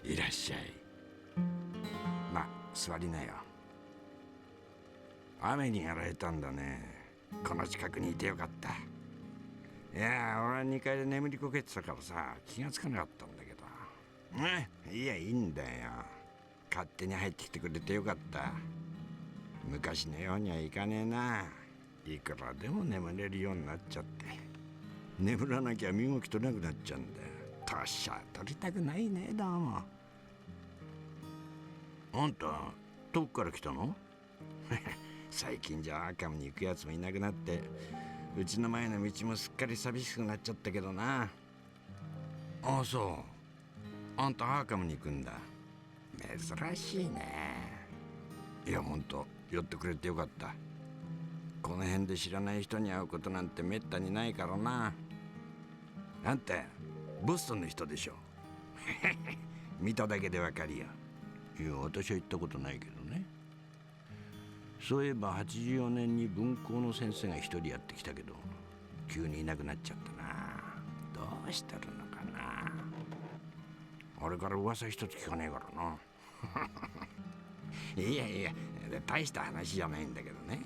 いらっしゃい。まあ座りなよ。雨にやられたんだね。この近くにいてよかった。いや俺は2階で眠りこけてたからさ、気がつかなかったんだけど。いやいいんだよ。勝手に入ってきてくれてよかった。昔のようにはいかねえな。いくらでも眠れるようになっちゃって、眠らなきゃ身動き取れなくなっちゃうんだよ。年は取りたくないね。どうも。あんたどっから来たの？最近じゃアーカムに行くやつもいなくなって、うちの前の道もすっかり寂しくなっちゃったけどな。ああそう。あんたアーカムに行くんだ。珍しいね。いやほんと寄ってくれてよかった。この辺で知らない人に会うことなんてめったにないからな。あんたボストンの人でしょ？見ただけでわかるよ。いや私は行ったことないけどね。そういえば84年に文校の先生が一人やってきたけど、急にいなくなっちゃったな。どうしてるのかな。あれから噂一つ聞かねえからな。いやいや大した話じゃないんだけどね。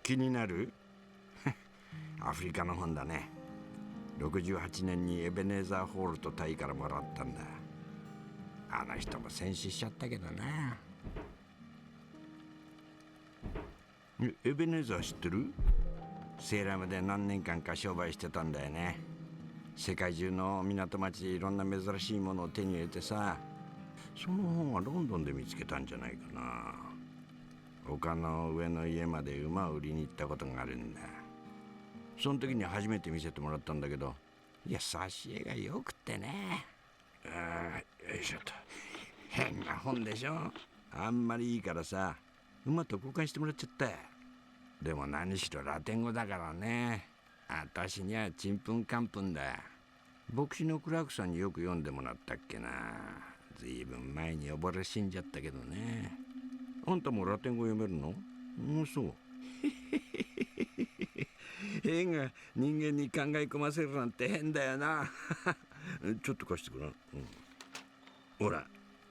気になる？アフリカの本だね。68年にエベネーザーホールとタイからもらったんだ。あの人も戦死しちゃったけどな。エベネーザー知ってる？セーラムで何年間か商売してたんだよね。世界中の港町でいろんな珍しいものを手に入れてさ、その本はロンドンで見つけたんじゃないかな。丘の上の家まで馬を売りに行ったことがあるんだ。その時に初めて見せてもらったんだけど、いや挿絵がよくってね。よいしょと。変な本でしょ。あんまりいいからさ、馬と交換してもらっちゃった。でも何しろラテン語だからね。私にはちんぷんかんぷんだ。牧師のクラークさんによく読んでもらったっけな。ずいぶん前に溺れ死んじゃったけどね。あんたもラテン語読めるの？そう。絵が人間に考え込ませるなんて変だよな。ちょっと貸してごらん。ほら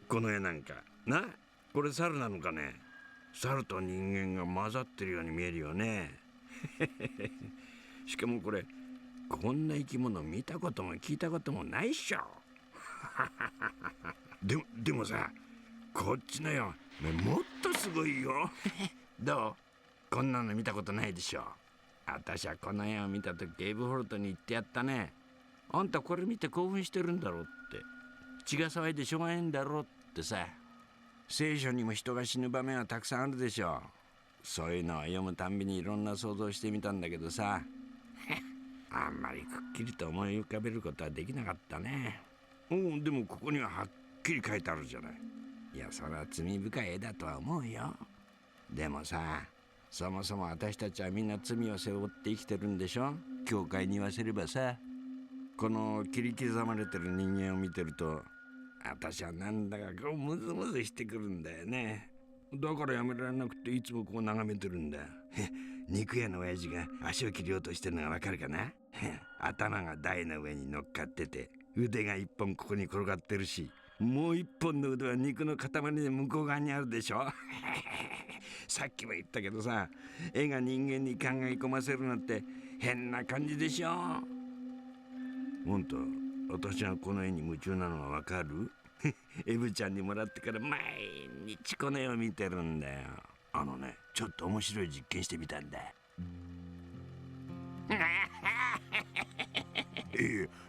この絵なんかな、これ猿なのかね。猿と人間が混ざってるように見えるよね。しかもこれこんな生き物見たことも聞いたこともないっしょ。でもさ、こっちのよもっとすごいよ。どう？こんなの見たことないでしょ。私はこの絵を見たときエイブ・ホルトに言ってやったね。あんたこれ見て興奮してるんだろうって、血が騒いでしょうがないんだろうってさ。聖書にも人が死ぬ場面はたくさんあるでしょ。そういうのを読むたんびにいろんな想像してみたんだけどさ、あんまりくっきりと思い浮かべることはできなかったね。でもここにははっきり書いてあるじゃない。いやそれは罪深い絵だとは思うよ。でもさ、そもそも私たちはみんな罪を背負って生きてるんでしょ。教会に言わせればさ、この切り刻まれてる人間を見てると、私はなんだかこうムズムズしてくるんだよね。だからやめられなくていつもこう眺めてるんだ。肉屋の親父が足を切り落としてるのがわかるかな。頭が台の上に乗っかってて、腕が一本ここに転がってるし、もう一本の腕は肉の塊で向こう側にあるでしょ。さっきも言ったけどさ、絵が人間に考え込ませるなんて変な感じでしょ。ほんと私がこの絵に夢中なのがわかる？エブちゃんにもらってから毎日この絵を見てるんだよ。ちょっと面白い実験してみたんだ。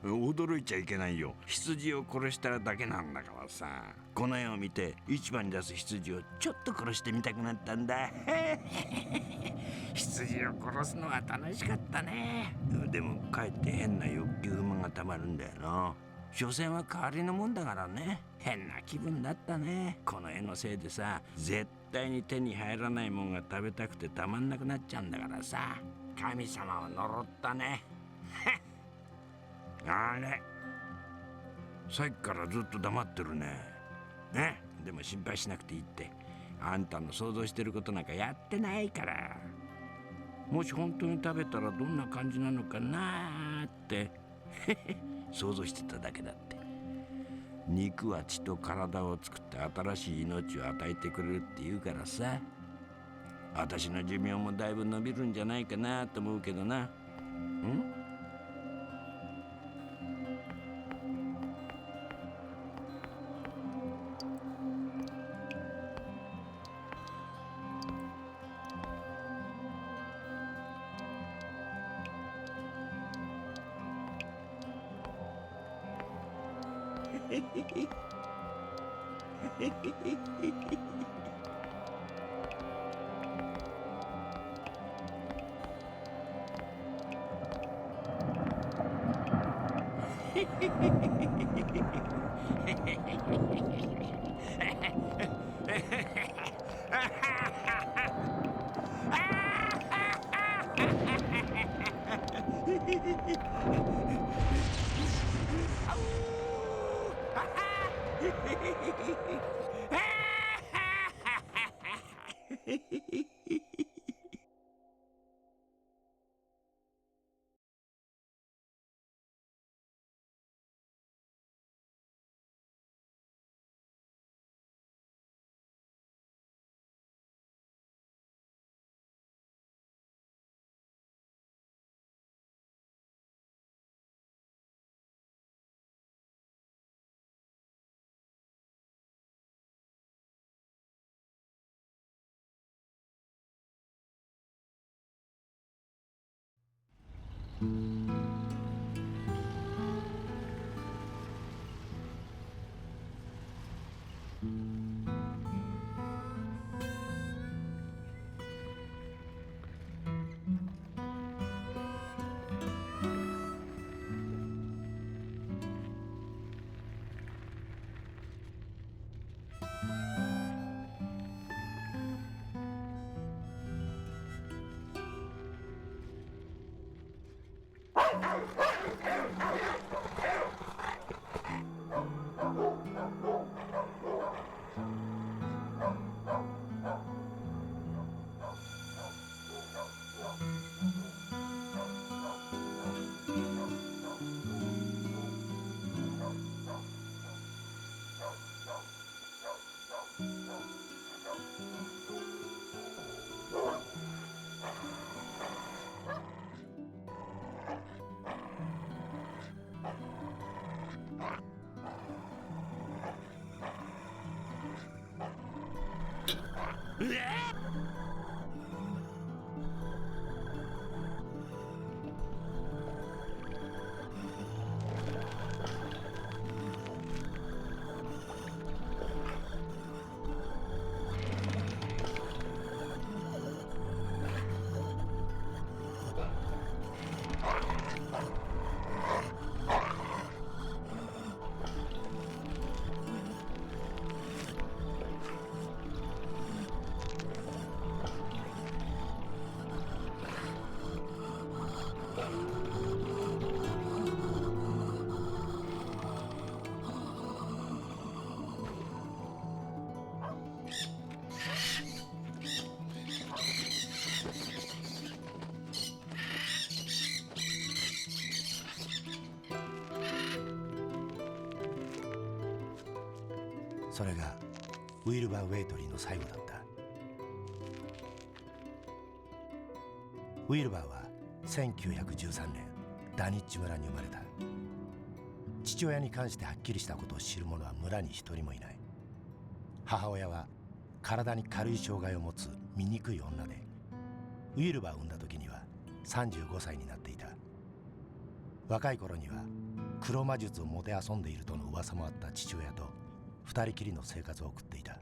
驚いちゃいけないよ。羊を殺しただけなんだからさ。この絵を見て市場に出す羊をちょっと殺してみたくなったんだ。羊を殺すのは楽しかったね。でもかえって変な欲求不満がたまるんだよな。所詮は代わりのもんだからね。変な気分だったね。この絵のせいでさ、絶対に手に入らないもんが食べたくてたまんなくなっちゃうんだからさ。神様を呪ったね。あれ、さっきからずっと黙ってるね。でも心配しなくていいって。あんたの想像してることなんかやってないから。もし本当に食べたらどんな感じなのかなって想像してただけだって。肉は血と体を作って新しい命を与えてくれるって言うからさ、私の寿命もだいぶ伸びるんじゃないかなと思うけどな。うんそれがウィルバー・ウェイトリーの最後だった。ウィルバーは1913年ダニッチ村に生まれた。父親に関してはっきりしたことを知る者は村に一人もいない。母親は体に軽い障害を持つ醜い女で、ウィルバーを産んだ時には35歳になっていた。若い頃には黒魔術をもてあそんでいるとの噂もあった父親と二人きりの生活を送っていた。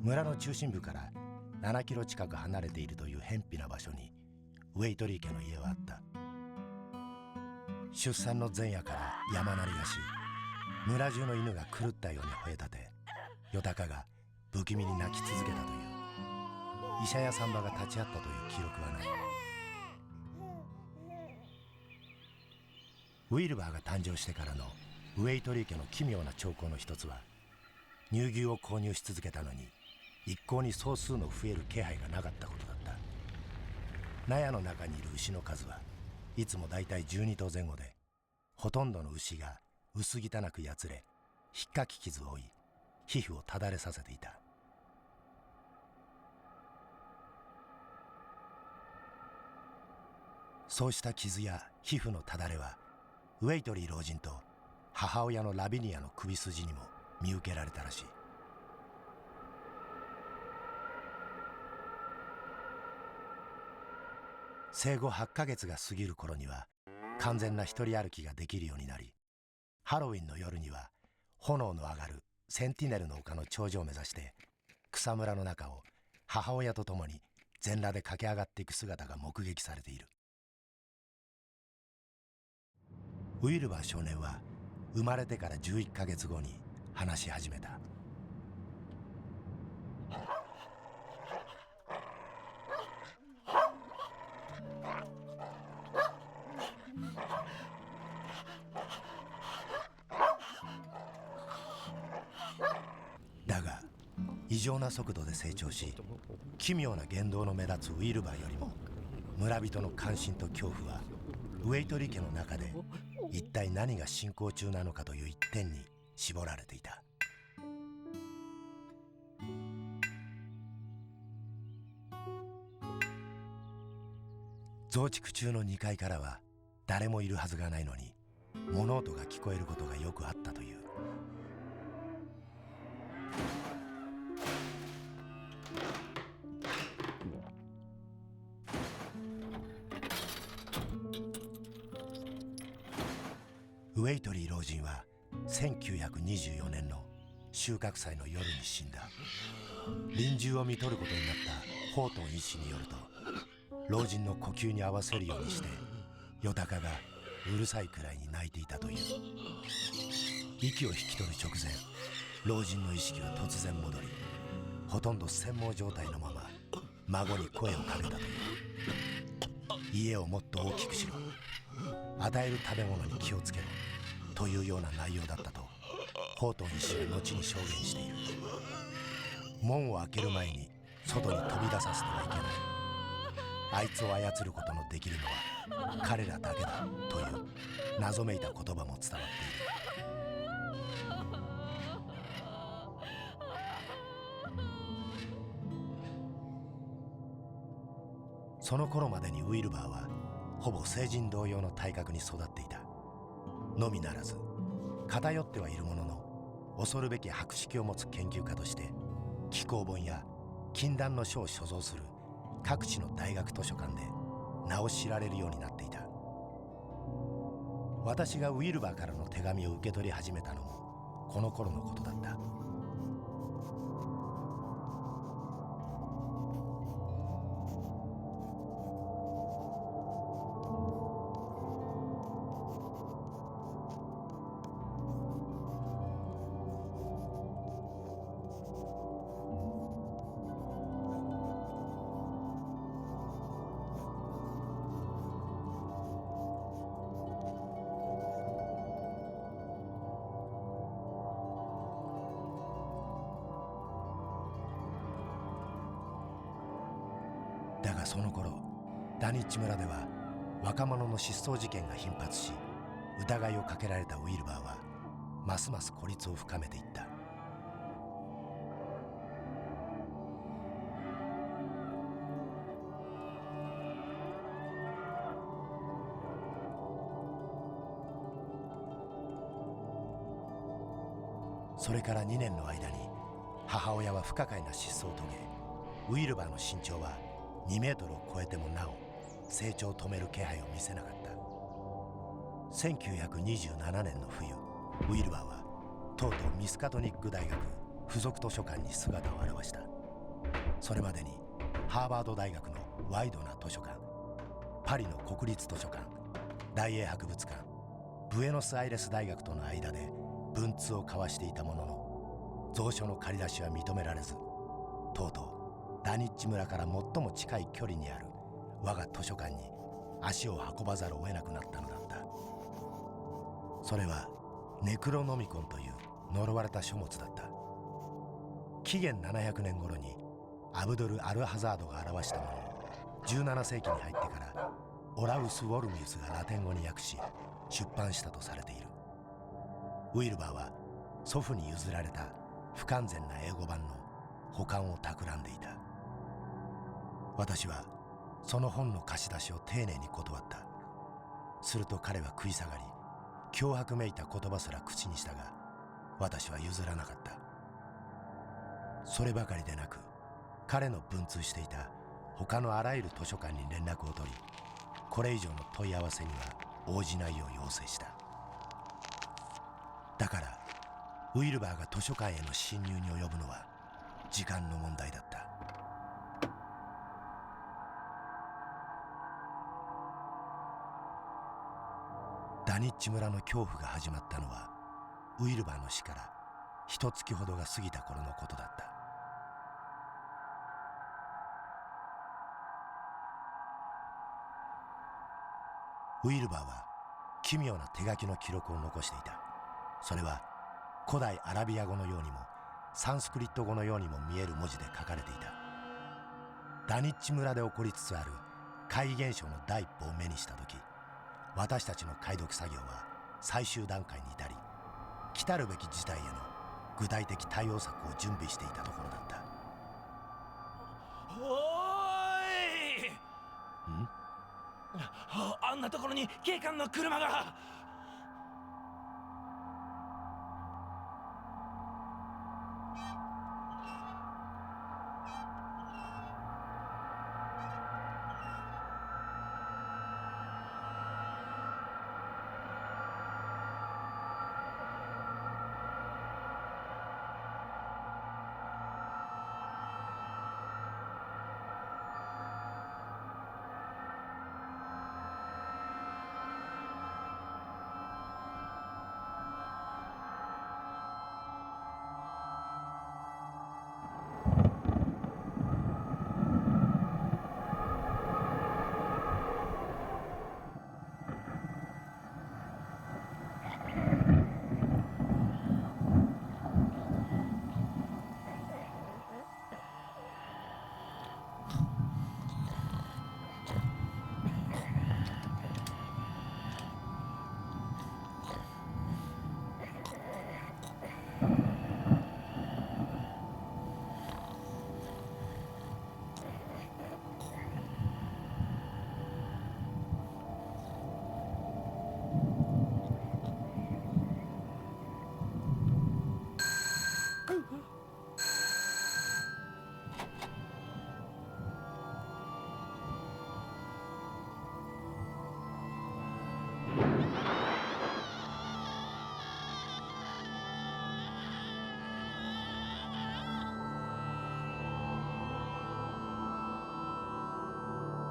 村の中心部から7キロ近く離れているという偏僻な場所にウェイトリー家の家はあった。出産の前夜から山鳴りがし、村中の犬が狂ったように吠え立て、ヨタカが不気味に泣き続けたという。医者や産婆が立ち会ったという記録はない。ウィルバーが誕生してからのウェイトリー家の奇妙な兆候の一つは、乳牛を購入し続けたのに一向に総数の増える気配がなかったことだった。納屋の中にいる牛の数はいつもだいたい12頭前後で、ほとんどの牛が薄汚くやつれ、ひっかき傷を負い、皮膚をただれさせていた。そうした傷や皮膚のただれは、ウェイトリー老人と母親のラビニアの首筋にも見受けられたらしい。生後8ヶ月が過ぎる頃には完全な一人歩きができるようになり、ハロウィンの夜には炎の上がるセンティネルの丘の頂上を目指して草むらの中を母親と共に全裸で駆け上がっていく姿が目撃されている。ウィルバー少年は生まれてから11ヶ月後に話し始めた。だが異常な速度で成長し、奇妙な言動の目立つウィルバーよりも村人の関心と恐怖はウェイトリー家の中で一体何が進行中なのかという一点に絞られていた。増築中の2階からは誰もいるはずがないのに物音が聞こえることがよくあったという。ウェイトリー老人は1924年の収穫祭の夜に死んだ。臨終を見とることになったホートン医師によると、老人の呼吸に合わせるようにしてよだかがうるさいくらいに泣いていたという。息を引き取る直前、老人の意識は突然戻り、ほとんど縵盲状態のまま孫に声をかけたという。家をもっと大きくしろ、与える食べ物に気をつけろというような内容だったとホートン医師は後に証言している。門を開ける前に外に飛び出させてはいけない、あいつを操ることのできるのは彼らだけだという謎めいた言葉も伝わっている。その頃までにウィルバーはほぼ成人同様の体格に育っていたのみならず、偏ってはいるものの恐るべき博識を持つ研究家として紀行本や禁断の書を所蔵する各地の大学図書館で名を知られるようになっていた。私がウィルバーからの手紙を受け取り始めたのもこの頃のことだった。だがその頃ダニッチ村では若者の失踪事件が頻発し、疑いをかけられたウィルバーはますます孤立を深めていった。それから2年の間に母親は不可解な失踪を遂げ、ウィルバーの身長は2メートルを超えてもなお成長を止める気配を見せなかった。1927年の冬、ウィルバーはとうとうミスカトニック大学附属図書館に姿を現した。それまでにハーバード大学のワイドな図書館、パリの国立図書館、大英博物館、ブエノスアイレス大学との間で文通を交わしていたものの、蔵書の借り出しは認められず、とうとうダニッチ村から最も近い距離にある我が図書館に足を運ばざるを得なくなったのだった。それはネクロノミコンという呪われた書物だった。紀元700年頃にアブドゥル・アルハザードが表したものの、17世紀に入ってからオラウス・ウォルミウスがラテン語に訳し出版したとされている。ウィルバーは祖父に譲られた不完全な英語版の保管を企んでいた。私はその本の貸し出しを丁寧に断った。すると彼は食い下がり、脅迫めいた言葉すら口にしたが、私は譲らなかった。そればかりでなく、彼の文通していた他のあらゆる図書館に連絡を取り、これ以上の問い合わせには応じないよう要請した。だからウィルバーが図書館への侵入に及ぶのは時間の問題だった。ダニッチ村の恐怖が始まったのはウィルバーの死から1月ほどが過ぎた頃のことだった。ウィルバーは奇妙な手書きの記録を残していた。それは古代アラビア語のようにもサンスクリット語のようにも見える文字で書かれていた。ダニッチ村で起こりつつある怪異現象の第一歩を目にした時、私たちの解読作業は最終段階に至り、来たるべき事態への具体的対応策を準備していたところだった。おーい！あんなところに警官の車が。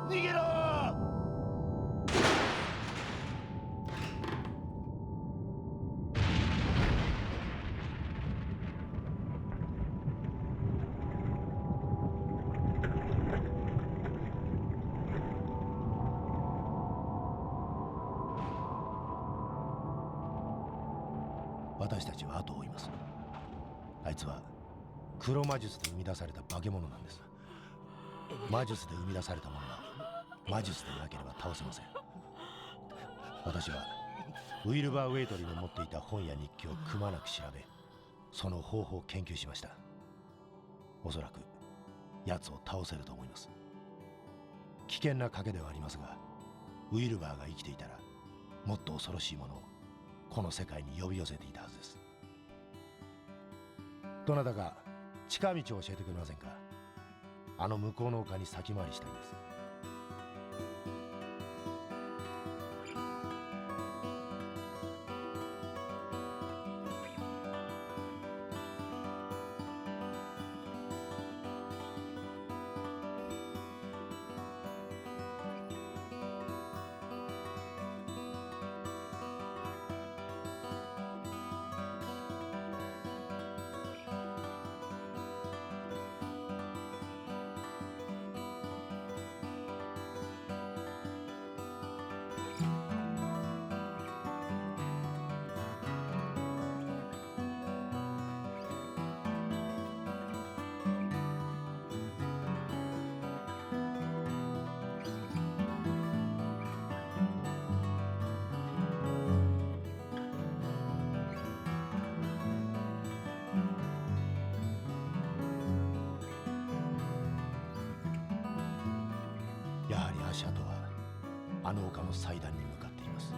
逃げろ！私たちは後を追います。あいつは黒魔術で生み出された化け物なんです。魔術で生み出されたものは魔術でなければ倒せません。私はウィルバー・ウェイトリーの持っていた本や日記をくまなく調べ、その方法を研究しました。おそらく奴を倒せると思います。危険な賭けではありますが、ウィルバーが生きていたらもっと恐ろしいものをこの世界に呼び寄せていたはずです。どなたか近道を教えてくれませんか？あの向こうの丘に先回りしたいんです。あの丘の祭壇に向かっています。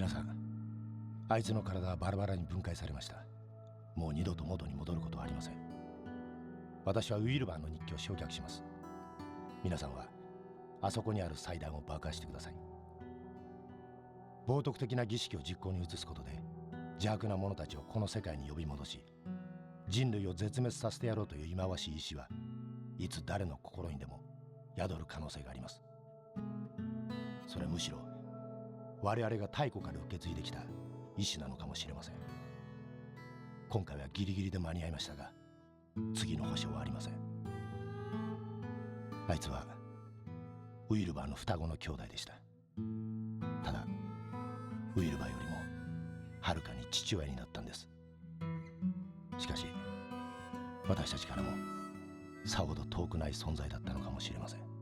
皆さん、あいつの体はバラバラに分解されました。もう二度と元に戻ることはありません。私はウィルバーの日記を焼却します。皆さんはあそこにある祭壇を爆破してください。冒涜的な儀式を実行に移すことで邪悪な者たちをこの世界に呼び戻し、人類を絶滅させてやろうという忌まわしい意志はいつ誰の心にでも宿る可能性があります。それはむしろ我々が太古から受け継いできた意志なのかもしれません。今回はギリギリで間に合いましたが、次の保証はありません。あいつはウィルバーの双子の兄弟でした。ただウィルバーよりもはるかに父親になったんです。しかし私たちからもさほど遠くない存在だったのかもしれません。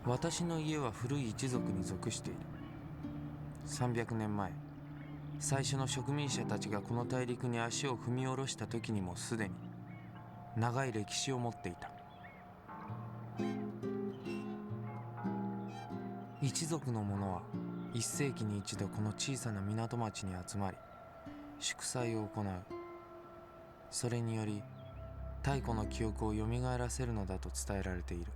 私の家は古い一族に属している。300年前、最初の植民者たちがこの大陸に足を踏み下ろした時にもすでに長い歴史を持っていた。一族の者は1世紀に一度この小さな港町に集まり祝祭を行う。それにより太古の記憶をよみがえらせるのだと伝えられている。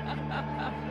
Ha ha ha.